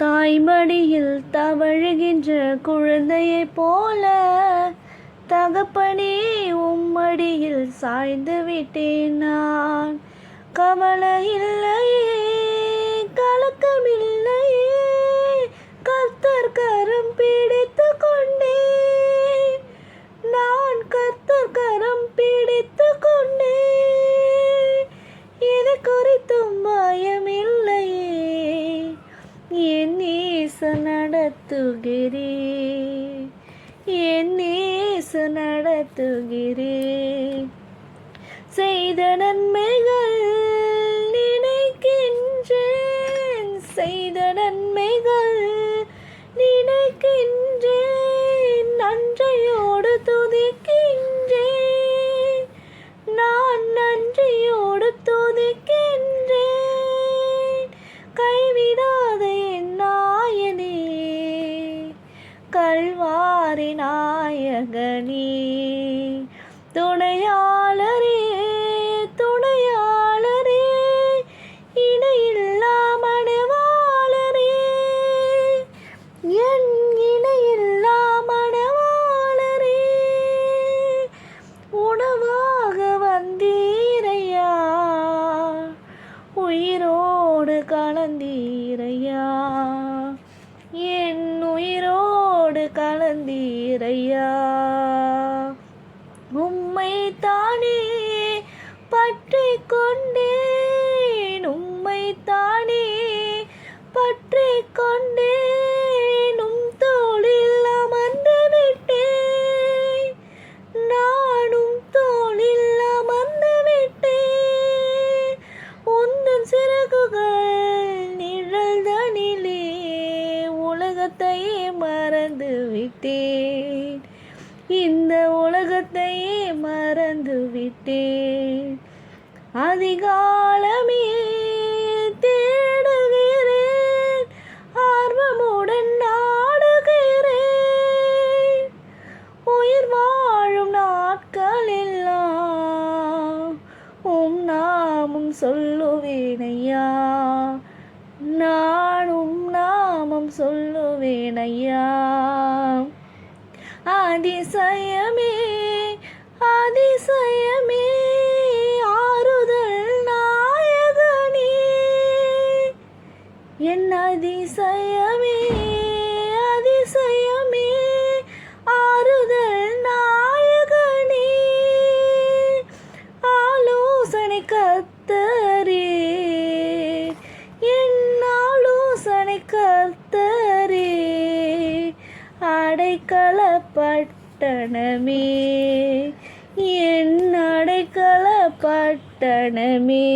தாய்மடியில் தவழுகின்ற குழந்தையைப் போல தகப்பனே உம்மடியில் சாய்ந்து விட்டேன் நான். கவலை இல்லையே, கலக்கமில்லையே, கர்த்தர் கரம் பிடித்து கொண்டேன். நான் கர்த்தர் கரம் பிடித்து கொண்டேன். இது குறித்தும் பயமில்லையே, என் நேசர் நடத்துகிறேன், என் நேசர் நடத்துகிறேன். செய்த நன்மைகள் நினைக்கின்றேன், செய்த நன்மைகள் நினைக்கின்றேன். நன்றியோடு துதிக்கின்றேன், நான் நன்றியோடு துதிக்கின்றேன். கைவிடாத என் நாயனே, கல்வாரி நாயகனே, துணையாளரே, துணையாளரே, இணையில்லா மணவாளரே, என் இணையில்லா மணவாளரே. உணவாக வந்தீரையா, உயிரோடு கலந்தீரையா, என் உயிரோடு கலந்தீரையா. உம்மை தானே பற்றி கொண்டேன், உம்மை தானே பற்றி கொண்டேன். உம் தோளில் அமர்ந்து விட்டேன், நானும் தோளில் அமர்ந்து விட்டேன். உந்தன் சிறகுகள் நிழல் தனிலே உலகத்தையே மறந்து விட்டேன், இந்த உலகத்தையே மறந்து விட்டேன். அதிகாலமே தேடுகிறேன், ஆர்வமுடன் நாடுகிறேன். உயிர் வாழும் நாட்களெல்லாம் உம் நாமம் சொல்லுவேனையா, நானும் நாமம் சொல்லுவேனையா. அதிசயமே, அதிசயமே, ஆறுதல் நாயகனே, என் அதிசயமே, அதிசயமே, ஆறுதல் நாயகனே. ஆலோசனை கர்த்தரே, என் ஆலோசனை கர்த்தரே, அடைக்கல பட்டணமே, என் அடைக்கல பட்டணமே.